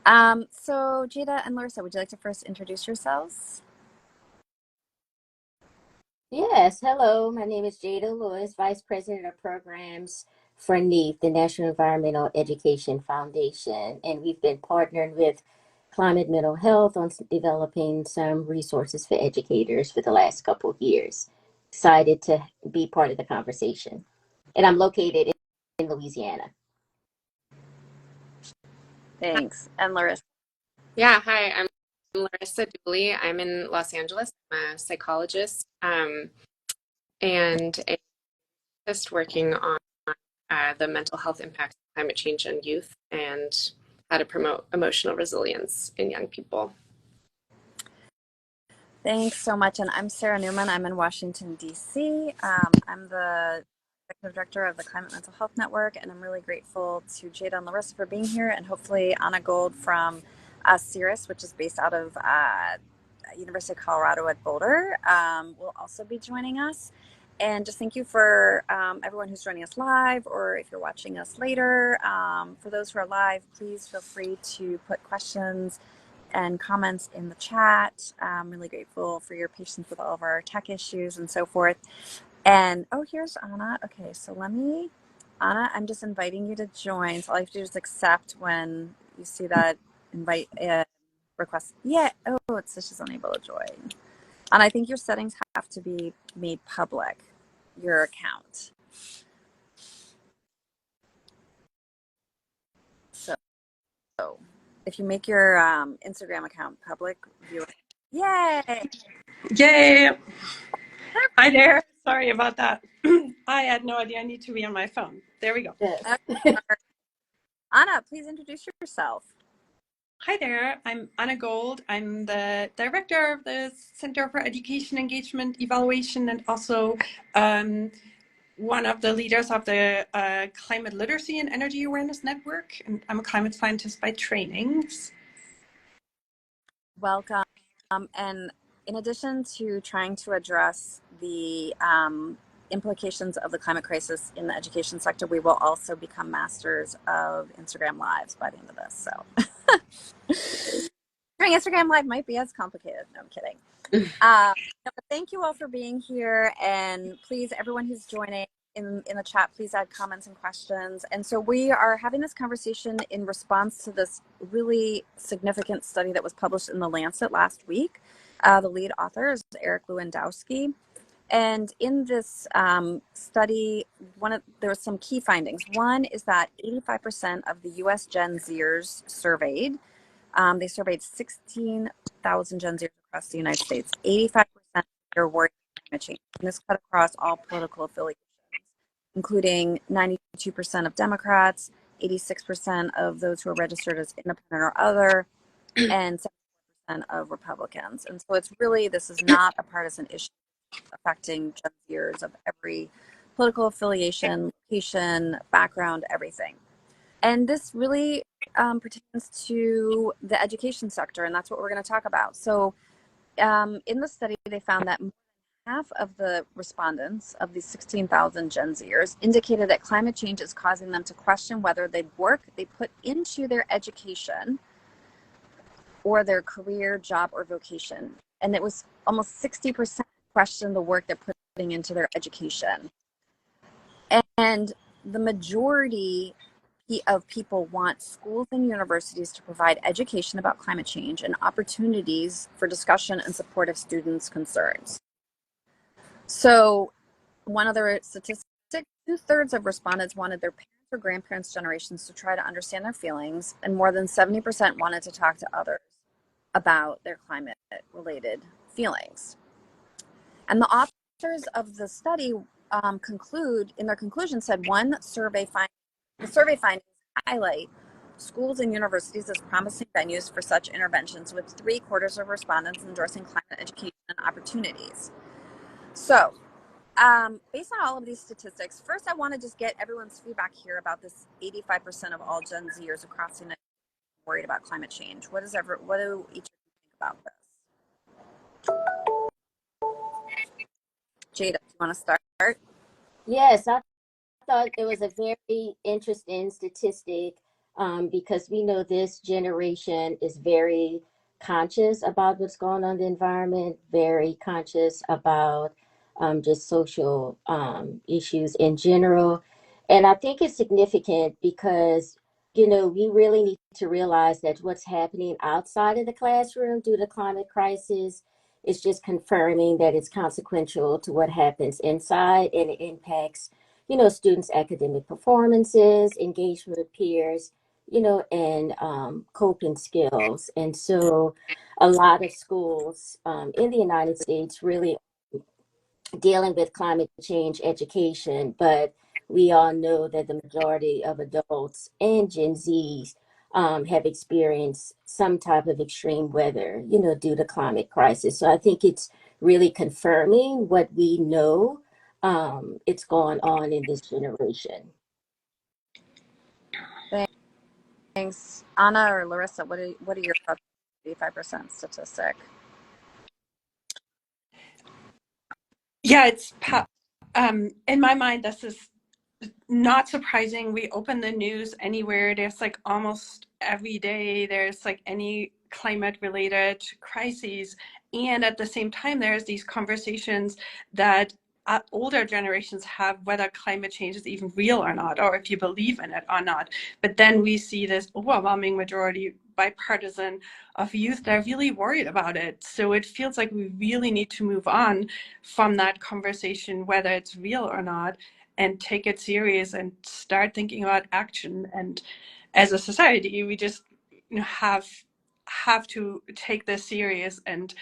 So Jada and Larissa, would you like to first introduce yourselves? Yes, hello. My name is Jada Lewis, Vice President of Programs for NEAF, the National Environmental Education Foundation. And we've been partnering with Climate Mental Health on developing some resources for educators for the last couple of years. Excited to be part of the conversation. And I'm located in Louisiana. Thanks. And Larissa. Yeah, hi, I'm Larissa Dooley. I'm in Los Angeles. I'm a psychologist and a just working on the mental health impacts of climate change on youth and how to promote emotional resilience in young people. Thanks so much. And I'm Sarah Newman. I'm in Washington, D.C. I'm the executive director of the Climate Mental Health Network, and I'm really grateful to Jada and Larissa for being here, and hopefully Anna Gold from CIRRUS, which is based out of University of Colorado at Boulder, will also be joining us. And just thank you for everyone who's joining us live, or if you're watching us later. For those who are live, please feel free to put questions and comments in the chat. I'm really grateful for your patience with all of our tech issues and so forth. And oh, here's Anna. Okay, so Anna, I'm just inviting you to join. So all you have to do is accept when you see that invite request. Yeah, oh, it says she's unable to join. And I think your settings have to be made public, your account. So if you make your Instagram account public, yay! Yay! Hi there. Sorry about that. I had no idea I need to be on my phone. There we go. Yes. Anna, please introduce yourself. Hi there. I'm Anna Gold. I'm the director of the Center for Education Engagement Evaluation and also one of the leaders of the Climate Literacy and Energy Awareness Network. And I'm a climate scientist by training. Welcome. And in addition to trying to address the implications of the climate crisis in the education sector, we will also become masters of Instagram Lives by the end of this. So doing Instagram Live might be as complicated. No, I'm kidding. But thank you all for being here. And please, everyone who's joining in the chat, please add comments and questions. And so we are having this conversation in response to this really significant study that was published in The Lancet last week. The lead author is Eric Lewandowski. And in this study, there were some key findings. One is that 85% of the US Gen Zers surveyed, they surveyed 16,000 Gen Zers across the United States. 85% are worried about climate change. And this cut across all political affiliations, including 92% of Democrats, 86% of those who are registered as independent or other, and 7% of Republicans. And so this is not a partisan issue affecting Gen Zers of every political affiliation, location, background, everything. And this really pertains to the education sector, and that's what we're going to talk about. So in the study, they found that more than half of the respondents of these 16,000 Gen Zers indicated that climate change is causing them to question whether the work they put into their education or their career, job, or vocation. And it was almost 60% questioned the work they're putting into their education. And the majority of people want schools and universities to provide education about climate change and opportunities for discussion and support of students' concerns. So one other statistic, 2/3 of respondents wanted their parents or grandparents' generations to try to understand their feelings, and more than 70% wanted to talk to others about their climate-related feelings. And the authors of the study in their conclusion said the survey findings highlight schools and universities as promising venues for such interventions, with 3/4 of respondents endorsing climate education and opportunities. So based on all of these statistics, first I want to just get everyone's feedback here about this 85% of all Gen Zers across the United States worried about climate change. What do each of you think about this? Jada, do you want to start? Yes, I thought it was a very interesting statistic. because we know this generation is very conscious about what's going on in the environment, very conscious about just social issues in general. And I think it's significant because, we really need to realize that what's happening outside of the classroom due to climate crisis is just confirming that it's consequential to what happens inside, and it impacts, students' academic performances, engagement with peers, and coping skills. And so a lot of schools in the United States really dealing with climate change education, but we all know that the majority of adults and Gen Zs have experienced some type of extreme weather, due to climate crisis. So I think it's really confirming what we know it's going on in this generation. Thanks. Anna or Larissa, what are your thoughts on the 85% statistic? Yeah, in my mind, this is not surprising. We open the news anywhere, there's like almost every day, there's like any climate related crises. And at the same time, there's these conversations that older generations have, whether climate change is even real or not, or if you believe in it or not. But then we see this overwhelming majority, bipartisan, of youth that are really worried about it. So it feels like we really need to move on from that conversation, whether it's real or not, and take it serious and start thinking about action. And as a society, we just have to take this serious and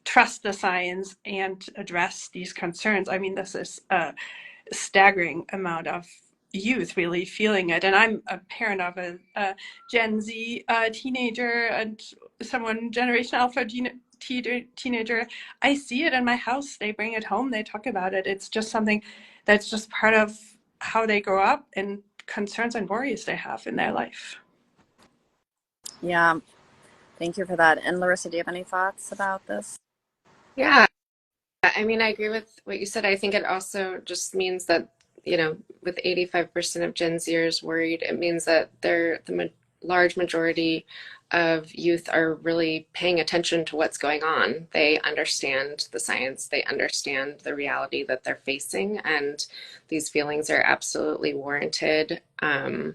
trust the science and address these concerns. I mean, this is a staggering amount of youth really feeling it. And I'm a parent of a Gen Z teenager and someone Generation Alpha teenager. I see it in my house. They bring it home. They talk about it. It's just something that's just part of how they grow up and concerns and worries they have in their life. Yeah, thank you for that. And Larissa, do you have any thoughts about this? Yeah, I mean, I agree with what you said. I think it also just means that, with 85% of Gen Zers worried, it means that large majority of youth are really paying attention to what's going on. They understand the science, they understand the reality that they're facing, and these feelings are absolutely warranted and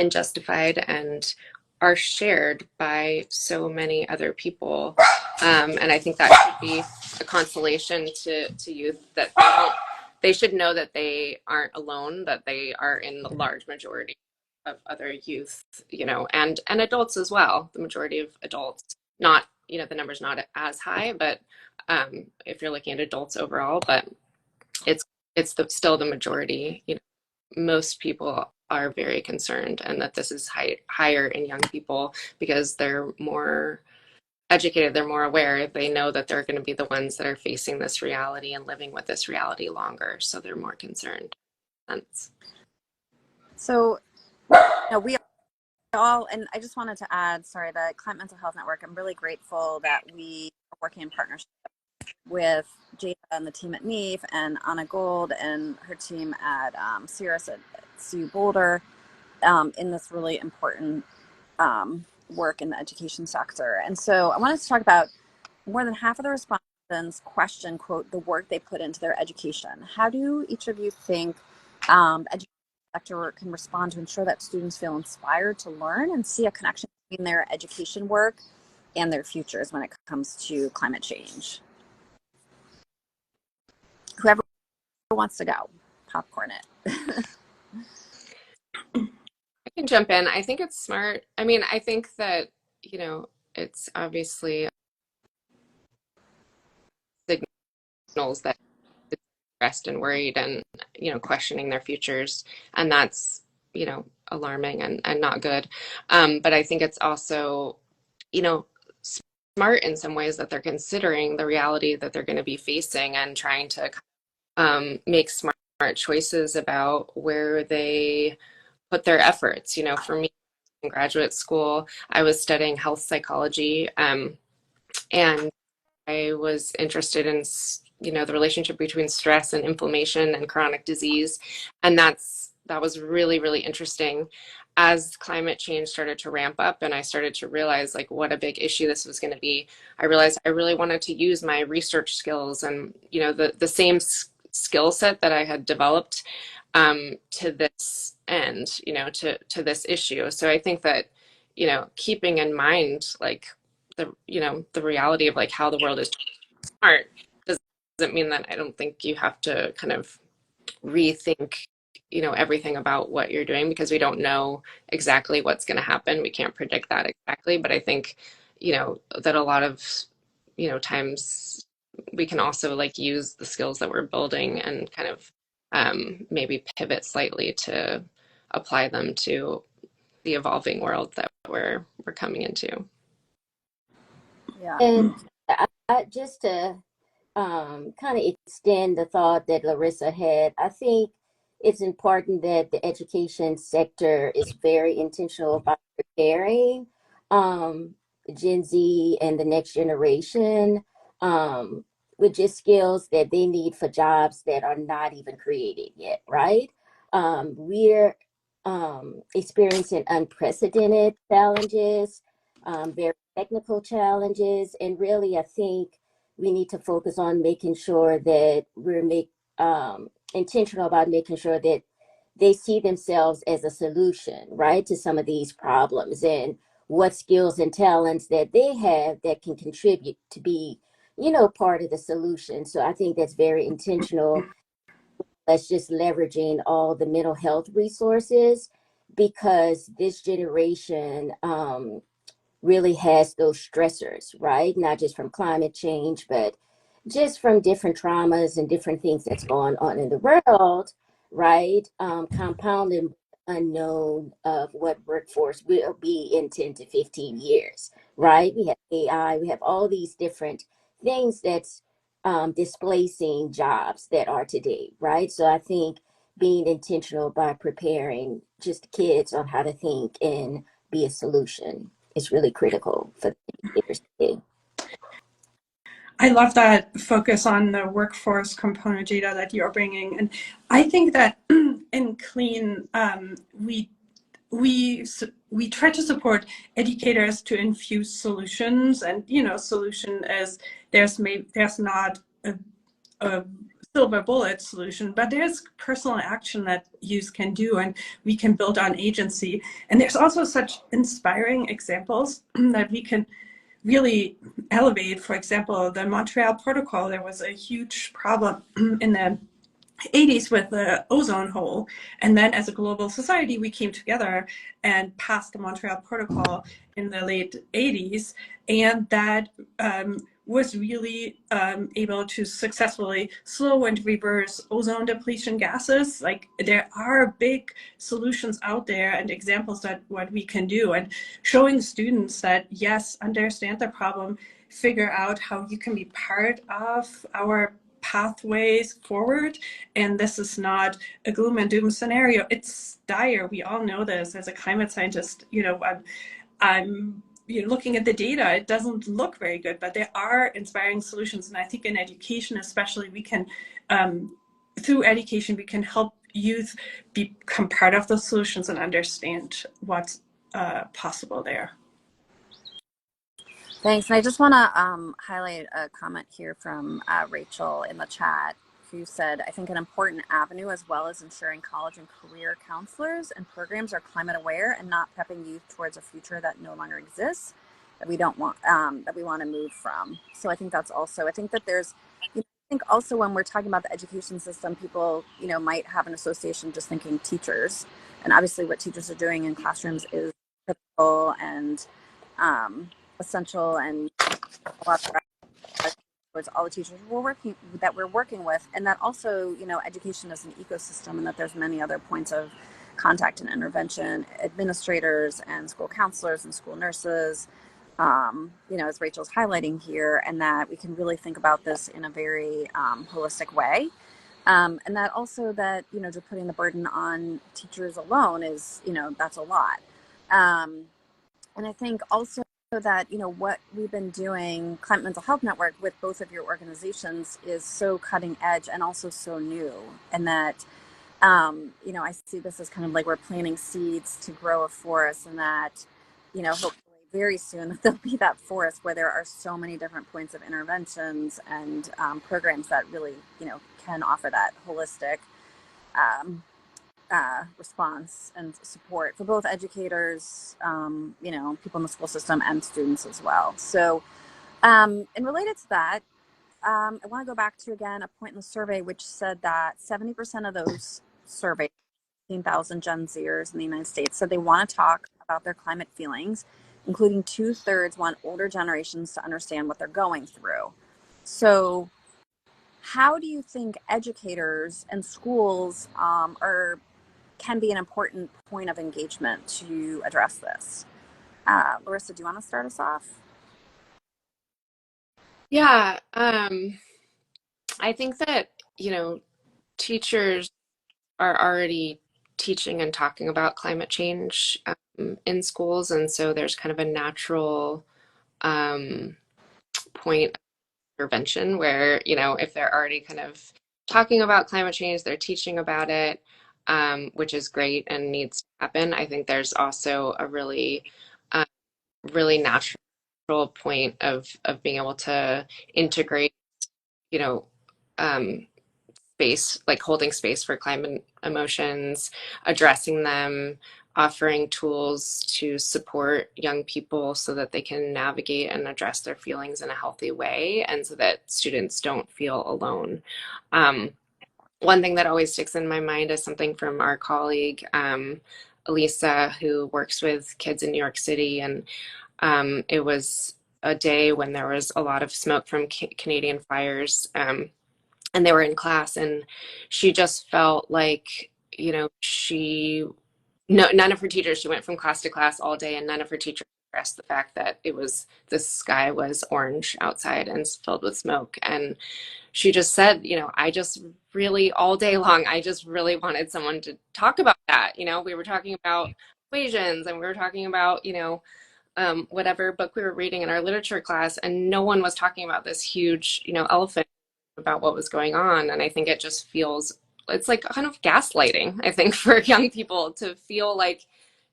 justified and are shared by so many other people. And I think that should be a consolation to youth, that they should know that they aren't alone, that they are in the large majority of other youth, and adults as well. The majority of adults, not, the number's not as high, but if you're looking at adults overall, but it's still the majority. Most people are very concerned, and that this is higher in young people because they're more educated, they're more aware, they know that they're going to be the ones that are facing this reality and living with this reality longer, so they're more concerned. So we all, and I just wanted to add, sorry, the Climate Mental Health Network, I'm really grateful that we are working in partnership with Jada and the team at NEEF, and Anna Gold and her team at Cirrus at CU Boulder in this really important work in the education sector. And so I wanted to talk about more than half of the respondents question, quote, the work they put into their education. How do each of you think education sector can respond to ensure that students feel inspired to learn and see a connection between their education work and their futures when it comes to climate change? Whoever wants to go, popcorn it. I can jump in. I think it's smart. I mean, I think that, it's obviously signals that it's stressed and worried and, questioning their futures. And that's, alarming and not good. But I think it's also, smart in some ways that they're considering the reality that they're going to be facing and trying to make smart choices about where they put their efforts. For me, in graduate school, I was studying health psychology, and I was interested in, the relationship between stress and inflammation and chronic disease. And that's that was really, really interesting as climate change started to ramp up and I started to realize like what a big issue this was going to be. I realized I really wanted to use my research skills and, you know, the same skill set that I had developed to this end, you know, to this issue. So I think that, you know, keeping in mind like the, you know, the reality of like how the world is smart doesn't mean that I don't think you have to kind of rethink, you know, everything about what you're doing because we don't know exactly what's going to happen. We can't predict that exactly, but I think, you know, that a lot of, you know, times we can also like use the skills that we're building and kind of maybe pivot slightly to apply them to the evolving world that we're coming into. Yeah. And just to kind of extend the thought that Larissa had, I think it's important that the education sector is very intentional about preparing um, Gen Z and the next generation with just skills that they need for jobs that are not even created yet, right? We're experiencing unprecedented challenges, very technical challenges, and really, I think we need to focus on making sure that we're intentional about making sure that they see themselves as a solution, right, to some of these problems and what skills and talents that they have that can contribute to be, you know, part of the solution. So I think that's very intentional. That's just leveraging all the mental health resources because this generation really has those stressors, right? Not just from climate change, but just from different traumas and different things that's going on in the world, right? Compounded unknown of what workforce will be in 10 to 15 years, right? We have AI, we have all these different things that's displacing jobs that are today, right? So I think being intentional by preparing just kids on how to think and be a solution is really critical for the educators today. I love that focus on the workforce component, Jada, that you're bringing. And I think that in Clean, we try to support educators to infuse solutions. And, you know, solution is there's not a silver bullet solution, but there's personal action that youth can do, and we can build on agency. And there's also such inspiring examples that we can really elevate. For example, the Montreal Protocol, there was a huge problem in the 80s with the ozone hole. And then as a global society, we came together and passed the Montreal Protocol in the late 80s. And that was really able to successfully slow and reverse ozone depletion gases. Like there are big solutions out there and examples that what we can do, and showing students that, yes, understand the problem, figure out how you can be part of our pathways forward. And this is not a gloom and doom scenario. It's dire. We all know this. As a climate scientist, you know, I'm you know, looking at the data, it doesn't look very good, but there are inspiring solutions. And I think in education, especially, we can, through education, we can help youth become part of the solutions and understand what's possible there. Thanks. And I just want to highlight a comment here from Rachel in the chat, who said, I think an important avenue as well as ensuring college and career counselors and programs are climate aware and not prepping youth towards a future that no longer exists, that we don't want, that we want to move from. So I think that's also, I think that there's, you know, I think also when we're talking about the education system, people, you know, might have an association just thinking teachers. And obviously what teachers are doing in classrooms is critical and essential, and a lot of towards all the teachers we're working with, and that also, you know, education is an ecosystem, and that there's many other points of contact and intervention, administrators and school counselors and school nurses, you know, as Rachel's highlighting here, and that we can really think about this in a very holistic way. And that also that, you know, just putting the burden on teachers alone is, you know, that's a lot. And I think also that, you know, what we've been doing, Climate Mental Health Network, with both of your organizations is so cutting edge and also so new, and that I see this as kind of like we're planting seeds to grow a forest, and that, hopefully very soon there'll be that forest where there are so many different points of interventions and programs that really, can offer that holistic um, response and support for both educators, people in the school system and students as well. So, and related to that, I want to go back to, again, a point in the survey which said that 70% of those surveyed, 15,000 Gen Zers in the United States, said they want to talk about their climate feelings, including 2/3 want older generations to understand what they're going through. So, how do you think educators and schools can be an important point of engagement to address this? Larissa, do you want to start us off? Yeah, I think that, teachers are already teaching and talking about climate change in schools, and so there's kind of a natural um, point of intervention where, if they're already kind of talking about climate change, they're teaching about it, which is great and needs to happen. I think there's also a um, really natural point of being able to integrate, you know, um, space, like holding space for climate emotions, addressing them, offering tools to support young people so that they can navigate and address their feelings in a healthy way, and so that students don't feel alone. One thing that always sticks in my mind is something from our colleague, Elisa, who works with kids in New York City. And it was a day when there was a lot of smoke from Canadian fires. And they were in class, and she just felt like, none of her teachers, she went from class to class all day, and none of her teachers addressed the fact that the sky was orange outside and filled with smoke. And she just said, I just really, all day long, I just really wanted someone to talk about that. We were talking about equations, and we were talking about, whatever book we were reading in our literature class, and no one was talking about this huge, elephant, about what was going on. And I think it just feels, it's like kind of gaslighting, I think, for young people to feel like,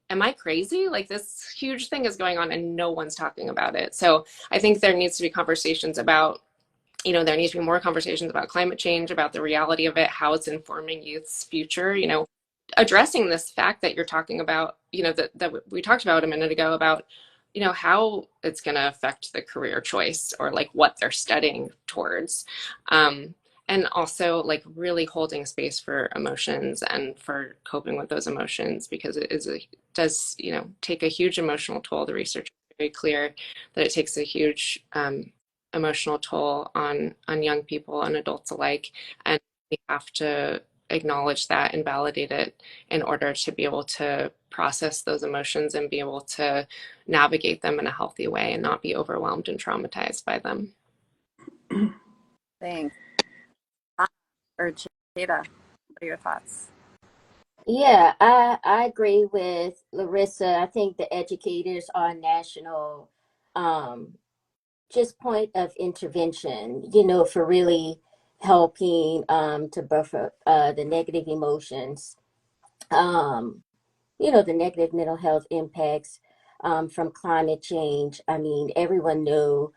am I crazy? Like, this huge thing is going on and no one's talking about it. So I think there needs to be conversations about, there needs to be more conversations about climate change, about the reality of it, how it's informing youth's future, addressing this fact that you're talking about, that we talked about a minute ago, about, how it's going to affect the career choice, or like what they're studying towards. And also like really holding space for emotions and for coping with those emotions, because does, take a huge emotional toll. The research is very clear that it takes a huge emotional toll on young people and adults alike. And we have to acknowledge that and validate it in order to be able to process those emotions and be able to navigate them in a healthy way and not be overwhelmed and traumatized by them. Thanks. Or Jada, what are your thoughts? Yeah, I agree with Larissa. I think the educators are national, um, just point of intervention, for really helping to buffer the negative emotions, um, the negative mental health impacts from climate change. I mean, everyone know,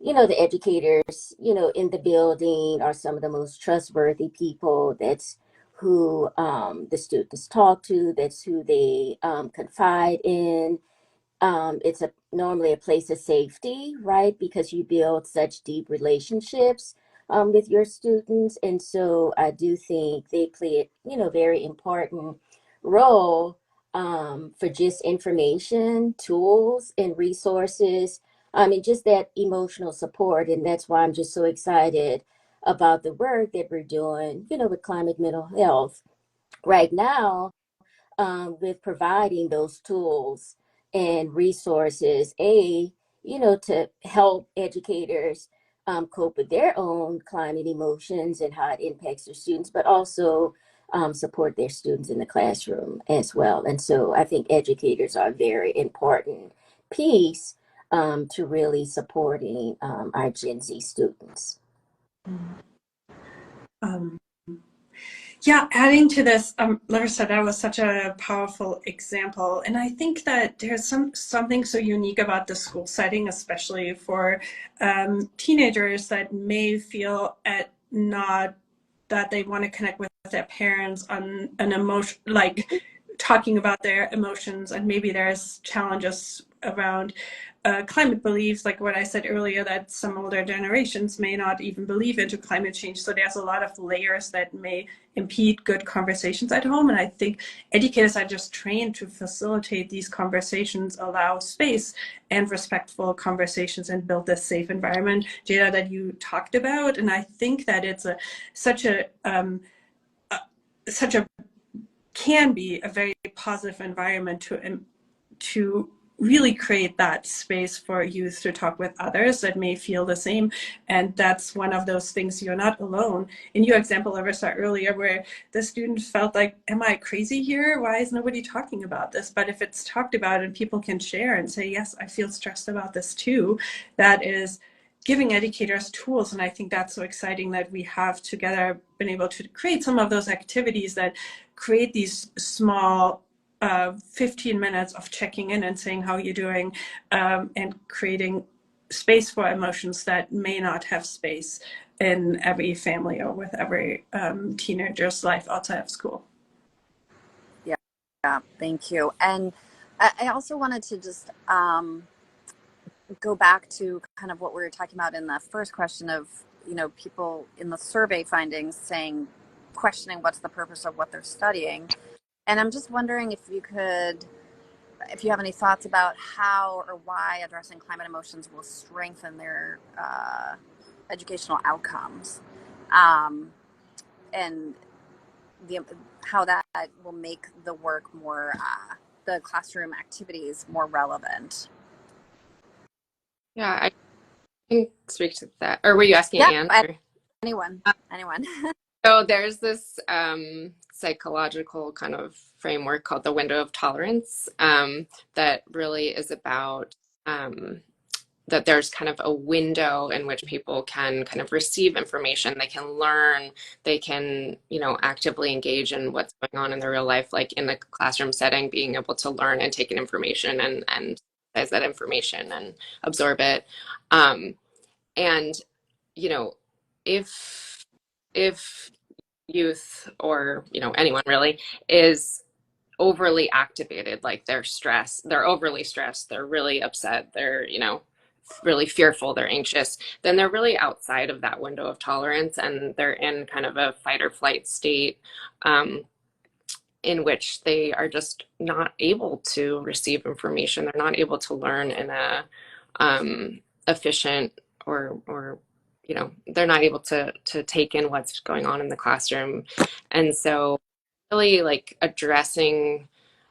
the educators, in the building are some of the most trustworthy people. That's who the students talk to. That's who they confide in. It's normally a place of safety, right? Because you build such deep relationships with your students, and so I do think they play a very important role for just information, tools, and resources. And just that emotional support, and that's why I'm just so excited about the work that we're doing, with climate mental health right now, with providing those tools and resources, to help educators cope with their own climate emotions and how it impacts their students, but also support their students in the classroom as well. And so I think educators are a very important piece to really supporting our Gen Z students. Um, Yeah, adding to this, Larissa, that was such a powerful example, and I think that there's something so unique about the school setting, especially for teenagers that may feel at not that they want to connect with their parents on an emotion, like talking about their emotions, and maybe there's challenges around climate beliefs, like what I said earlier, that some older generations may not even believe into climate change. So there's a lot of layers that may impede good conversations at home. And I think educators are just trained to facilitate these conversations, allow space and respectful conversations, and build this safe environment, Jada, that you talked about. And I think that it's such a such a can be a very positive environment to really create that space for youth to talk with others that may feel the same. And that's one of those things. You're not alone. In your example, Larissa, earlier, where the student felt like, am I crazy here? Why is nobody talking about this? But if it's talked about and people can share and say, yes, I feel stressed about this too, that is giving educators tools. And I think that's so exciting that we have together been able to create some of those activities that create these small 15 minutes of checking in and saying how you're doing, and creating space for emotions that may not have space in every family or with every teenager's life outside of school. Yeah, yeah, thank you. And I also wanted to just go back to kind of what we were talking about in the first question of, people in the survey findings saying, questioning what's the purpose of what they're studying. And I'm just wondering if you have any thoughts about how or why addressing climate emotions will strengthen their educational outcomes, and how that will make the work more, the classroom activities more relevant. Yeah, I can speak to that. Or were you asking Yeah, Anne? Or? anyone. So there's this psychological kind of framework called the window of tolerance, that really is about that there's kind of a window in which people can kind of receive information, they can learn, they can, actively engage in what's going on in their real life, like in the classroom setting, being able to learn and take in information and synthesize that information and absorb it. And, if youth, or anyone really, is overly activated, like they're overly stressed, they're really upset, they're really fearful, they're anxious, then they're really outside of that window of tolerance, and they're in kind of a fight or flight state, in which they are just not able to receive information, they're not able to learn in a efficient, or they're not able to take in what's going on in the classroom. And so really, like, addressing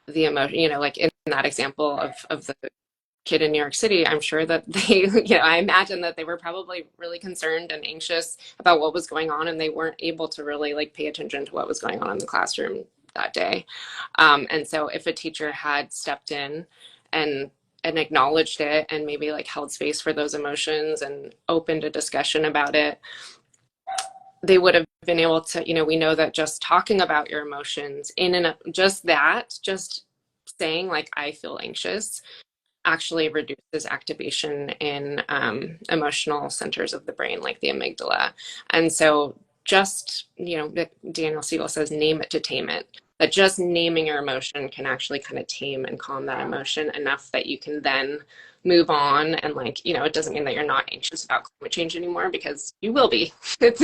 the emotion, like in that example of the kid in New York City, I'm sure that they, I imagine that they were probably really concerned and anxious about what was going on, and they weren't able to really like pay attention to what was going on in the classroom that day. And so if a teacher had stepped in and acknowledged it, and maybe like held space for those emotions and opened a discussion about it, they would have been able to, we know that just talking about your emotions just saying like, I feel anxious, actually reduces activation in emotional centers of the brain, like the amygdala. And so just, Daniel Siegel says, name it to tame it. That just naming your emotion can actually kind of tame and calm that emotion enough that you can then move on. And like, it doesn't mean that you're not anxious about climate change anymore, because you will be. It's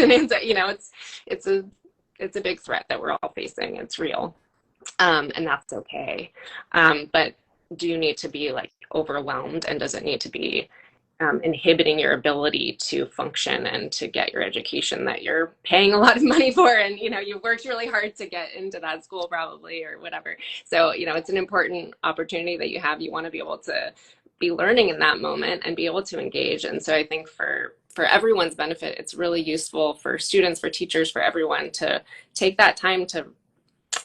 a big threat that we're all facing. It's real. And that's okay. But do you need to be like overwhelmed, and does it need to be inhibiting your ability to function and to get your education that you're paying a lot of money for, and you worked really hard to get into that school probably, or whatever. So it's an important opportunity that you have. You want to be able to be learning in that moment and be able to engage. And so I think for everyone's benefit, it's really useful for students, for teachers, for everyone to take that time to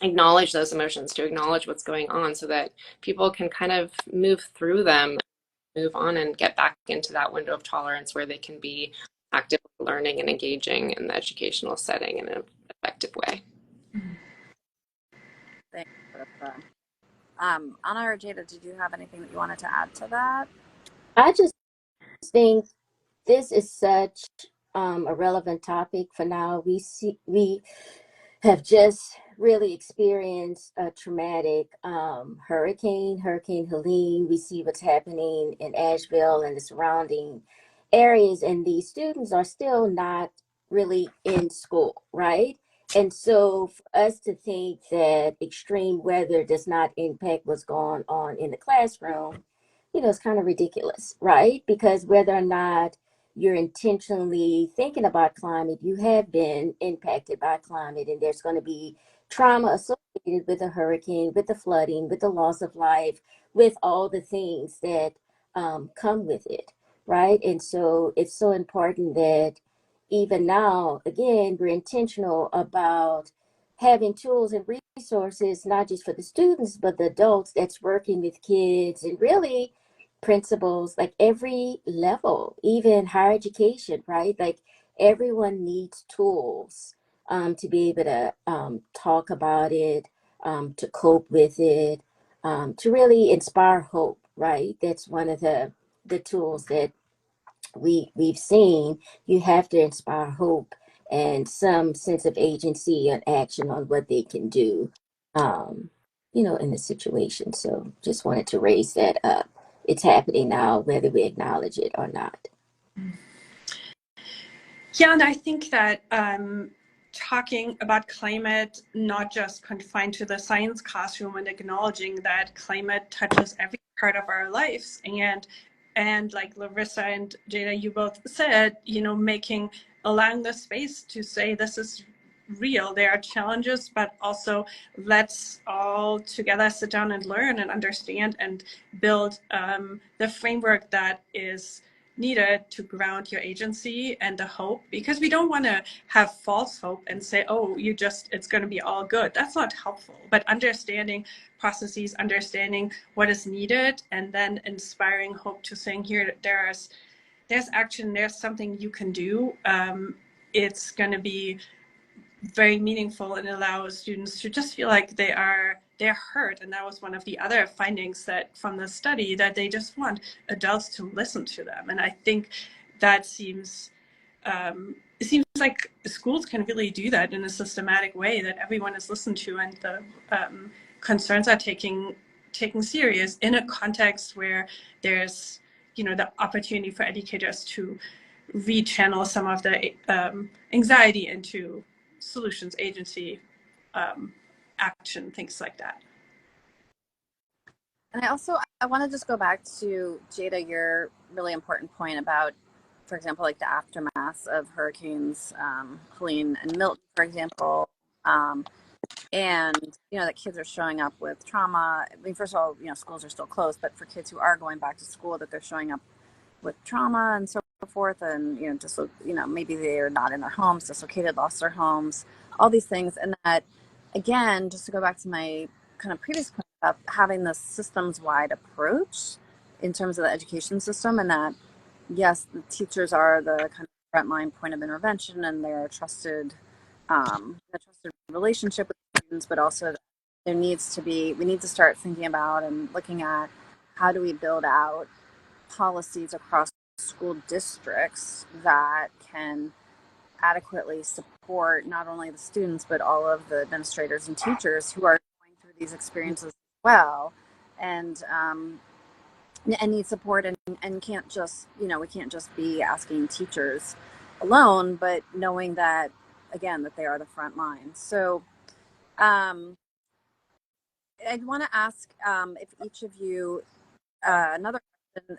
acknowledge those emotions, to acknowledge what's going on, so that people can kind of move through them, move on, and get back into that window of tolerance where they can be actively learning and engaging in the educational setting in an effective way. Thanks, Larissa. Anna or Jada, did you have anything that you wanted to add to that? I just think this is such a relevant topic for now. We have just really experienced a traumatic Hurricane Helene. We see what's happening in Asheville and the surrounding areas, and these students are still not really in school, right? And so for us to think that extreme weather does not impact what's going on in the classroom, it's kind of ridiculous, right? Because whether or not you're intentionally thinking about climate, you have been impacted by climate, and there's going to be trauma associated with a hurricane, with the flooding, with the loss of life, with all the things that come with it, right? And so it's so important that even now, again, we're intentional about having tools and resources, not just for the students, but the adults that's working with kids and really principals, like every level, even higher education, right? Like everyone needs tools to be able to talk about it, to cope with it, to really inspire hope, right? That's one of the tools that we've seen. You have to inspire hope and some sense of agency and action on what they can do, um, in the situation. So just wanted to raise that up. It's happening now, whether we acknowledge it or not. Yeah, and I think that talking about climate, not just confined to the science classroom, and acknowledging that climate touches every part of our lives, and like Larissa and Jada, you both said, allowing the space to say this is real. There are challenges, but also let's all together sit down and learn and understand and build the framework that is needed to ground your agency and the hope, because we don't want to have false hope and say, oh, it's going to be all good. That's not helpful. But understanding processes, understanding what is needed, and then inspiring hope to saying, here, there's action, there's something you can do. It's going to be very meaningful and allows students to just feel like they're heard. And that was one of the other findings that from the study, that they just want adults to listen to them. And I think that it seems like schools can really do that in a systematic way, that everyone is listened to and the concerns are taken serious in a context where there's the opportunity for educators to rechannel some of the anxiety into solutions, agency, action, things like that. And I want to just go back to Jada, your really important point about, for example, like the aftermath of hurricanes Helene and Milton, for example, and that kids are showing up with trauma. I mean, first of all, schools are still closed, but for kids who are going back to school, that they're showing up with trauma and so forth, and just maybe they are not in their homes, dislocated, lost their homes, all these things. And that, again, just to go back to my kind of previous point about having this systems wide approach in terms of the education system, and that yes, the teachers are the kind of frontline point of intervention, and they're a trusted relationship with students, but also we need to start thinking about and looking at how do we build out policies across school districts that can adequately support not only the students but all of the administrators and teachers who are going through these experiences as well, and need support, and can't just we can't just be asking teachers alone, but knowing that, again, that they are the front line. So I'd want to ask if each of you another question.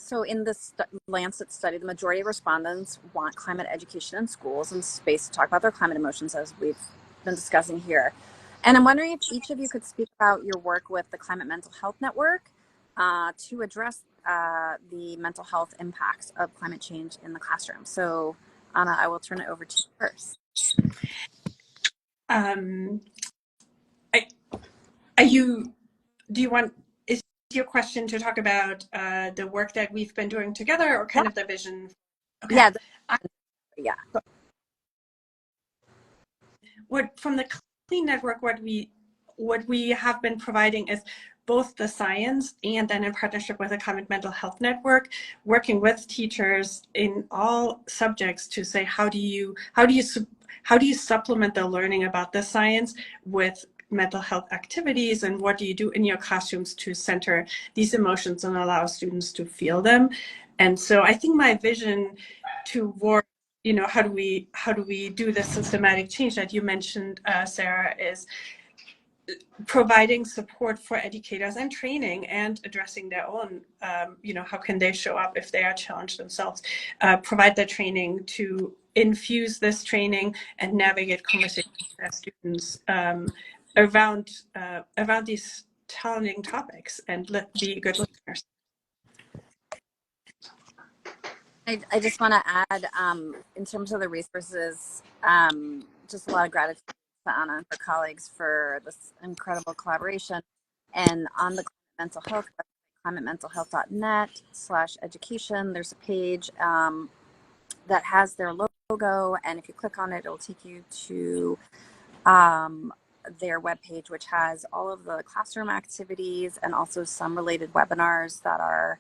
So in this Lancet study, the majority of respondents want climate education in schools and space to talk about their climate emotions, as we've been discussing here. And I'm wondering if each of you could speak about your work with the Climate Mental Health Network to address the mental health impacts of climate change in the classroom. So Anna, I will turn it over to you first. Is your question to talk about the work that we've been doing together, or kind of the vision? Okay. Yeah. From the Clean Network, what we what we have been providing is both the science and then in partnership with the Climate Mental Health Network, working with teachers in all subjects to say, how do you supplement the learning about the science with mental health activities, and what do you do in your classrooms to center these emotions and allow students to feel them? And so I think my vision toward, how do we do this systematic change that you mentioned, Sarah, is providing support for educators and training and addressing their own, how can they show up if they are challenged themselves, provide the training to infuse this training and navigate conversations with their students around these challenging topics and be good listeners. I just want to add, in terms of the resources, just a lot of gratitude to Anna and her colleagues for this incredible collaboration. And on the mental health website, climatementalhealth.net/education, there's a page that has their logo, and if you click on it, it'll take you to their webpage, which has all of the classroom activities and also some related webinars that are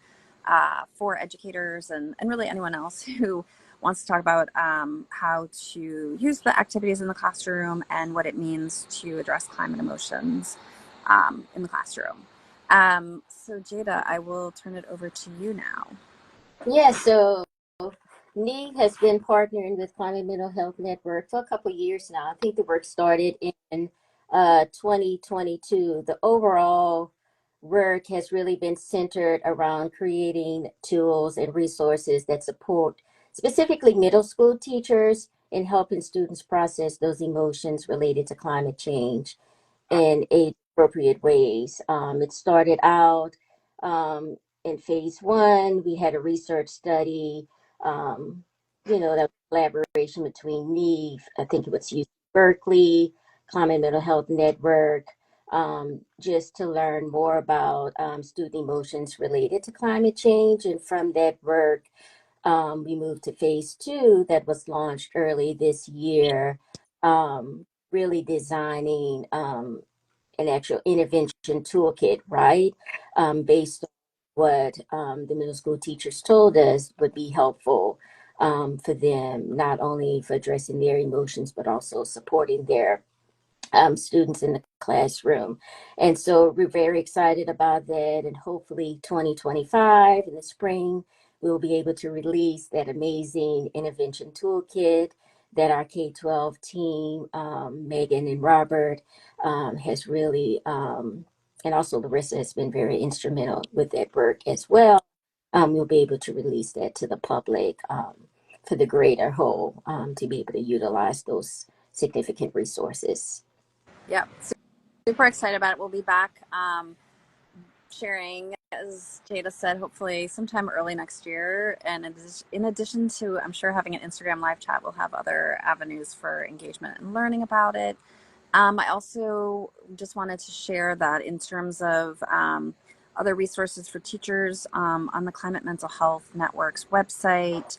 for educators and really anyone else who wants to talk about how to use the activities in the classroom and what it means to address climate emotions in the classroom. So Jada, I will turn it over to you now. Yeah, so NEAG has been partnering with Climate Mental Health Network for a couple of years now. I think the work started in 2022. The overall work has really been centered around creating tools and resources that support specifically middle school teachers in helping students process those emotions related to climate change in age-appropriate ways. It started out in phase one. We had a research study, that was collaboration between NEAF, I think it was UC Berkeley, Climate Mental Health Network, just to learn more about student emotions related to climate change. And from that work, we moved to phase two that was launched early this year, really designing an actual intervention toolkit, right? Based on what the middle school teachers told us would be helpful for them, not only for addressing their emotions, but also supporting their students in the classroom. And so we're very excited about that. And hopefully 2025 in the spring, we'll be able to release that amazing intervention toolkit that our K-12 team, Megan and Robert, has really, and also Larissa has been very instrumental with that work as well. We'll be able to release that to the public for the greater whole, to be able to utilize those significant resources. Yep, super excited about it. We'll be back sharing, as Jada said, hopefully sometime early next year. And in addition to, I'm sure, having an Instagram live chat, we'll have other avenues for engagement and learning about it. I also just wanted to share that in terms of other resources for teachers on the Climate Mental Health Network's website,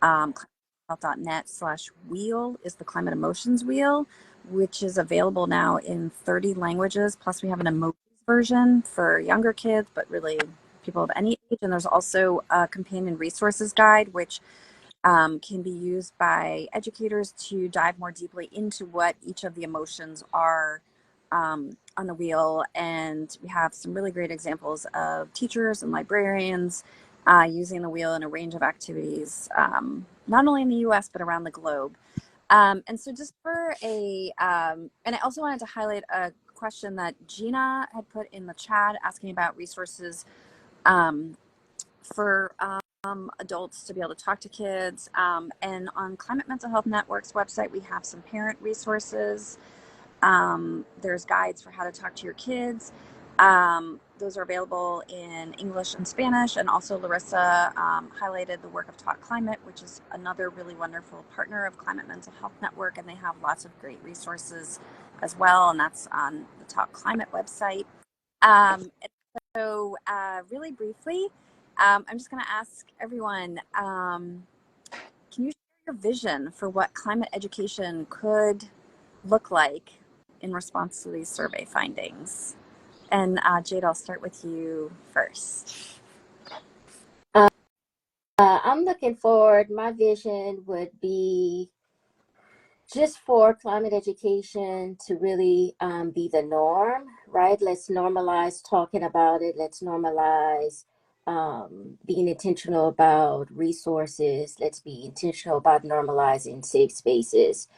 climatementalhealth.net/wheel is the Climate Emotions Wheel, which is available now in 30 languages. Plus we have an emojis version for younger kids, but really people of any age. And there's also a companion resources guide, which can be used by educators to dive more deeply into what each of the emotions are on the wheel. And we have some really great examples of teachers and librarians using the wheel in a range of activities, not only in the US, but around the globe. And so just for and I also wanted to highlight a question that Gina had put in the chat asking about resources for adults to be able to talk to kids. And on Climate Mental Health Network's website, we have some parent resources. There's guides for how to talk to your kids. Those are available in English and Spanish. And also Larissa highlighted the work of Talk Climate, which is another really wonderful partner of Climate Mental Health Network. And they have lots of great resources as well. And that's on the Talk Climate website. So really briefly, I'm just going to ask everyone, can you share your vision for what climate education could look like in response to these survey findings? And Jade, I'll start with you first. I'm looking forward. My vision would be just for climate education to really be the norm, right? Let's normalize talking about it. Let's normalize being intentional about resources. Let's be intentional about normalizing safe spaces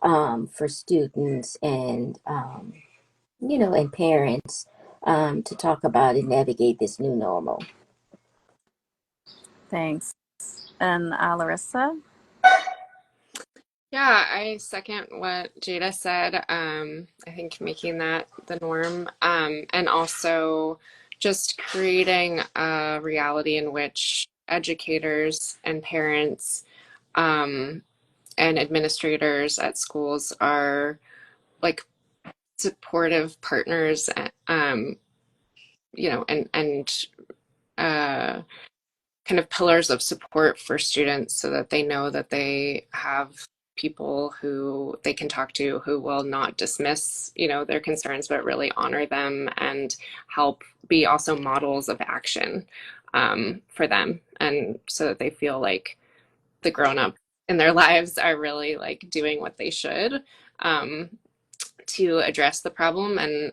for students and, and parents to talk about and navigate this new normal. Thanks. And Larissa? Yeah, I second what Jada said. I think making that the norm, and also just creating a reality in which educators and parents, and administrators at schools are like supportive partners, and uh, kind of pillars of support for students so that they know that they have people who they can talk to who will not dismiss, their concerns, but really honor them and help be also models of action for them. And so that they feel like the grown-up in their lives are really like doing what they should to address the problem and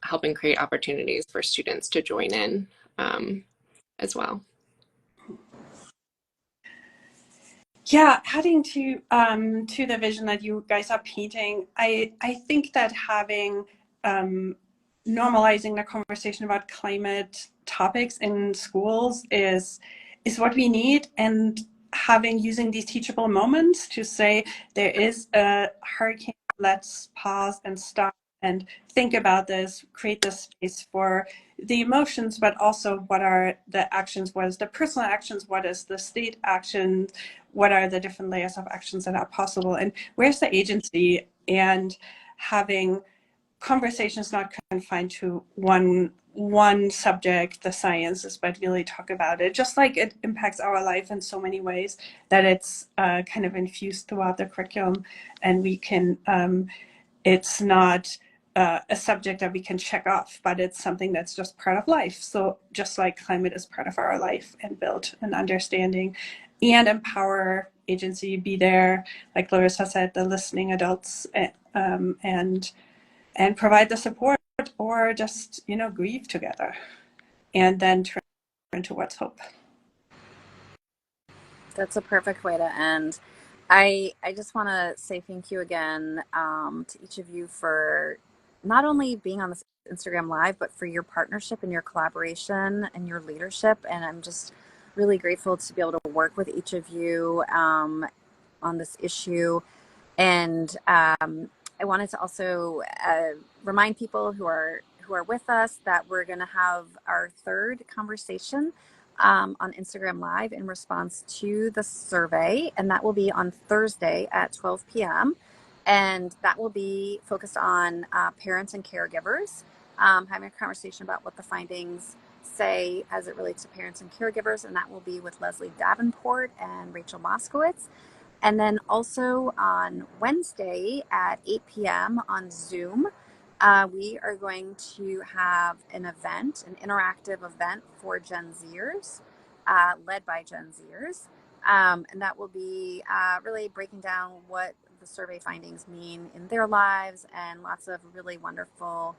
helping create opportunities for students to join in as well. Yeah, adding to the vision that you guys are painting, I think that having normalizing the conversation about climate topics in schools is what we need, and using these teachable moments to say there is a hurricane, let's pause and stop and think about this, create this space for the emotions, but also what are the actions, what is the personal actions, what is the state action, what are the different layers of actions that are possible, and where's the agency, and having conversations not confined to one subject, the sciences, but really talk about it, just like it impacts our life in so many ways, that it's kind of infused throughout the curriculum, and we can it's not a subject that we can check off, but it's something that's just part of life. So just like climate is part of our life, and build an understanding and empower agency, be there, like Larissa said, the listening adults, and provide the support, or just grieve together, and then turn towards hope. That's a perfect way to end. I just want to say thank you again to each of you for not only being on this Instagram Live, but for your partnership and your collaboration and your leadership. And I'm just really grateful to be able to work with each of you on this issue. And I wanted to also remind people who are with us that we're going to have our third conversation on Instagram Live in response to the survey, and that will be on Thursday at 12 p.m. And that will be focused on parents and caregivers, having a conversation about what the findings say as it relates to parents and caregivers, and that will be with Leslie Davenport and Rachel Moskowitz. And then also on Wednesday at 8 p.m. on Zoom, we are going to have an event, an interactive event for Gen Zers, led by Gen Zers. And that will be really breaking down what the survey findings mean in their lives, and lots of really wonderful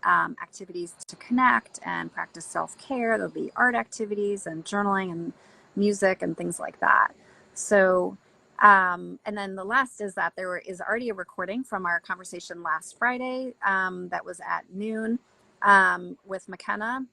activities to connect and practice self-care. There'll be art activities and journaling and music and things like that. So, and then the last is that there is already a recording from our conversation last Friday that was at noon with McKenna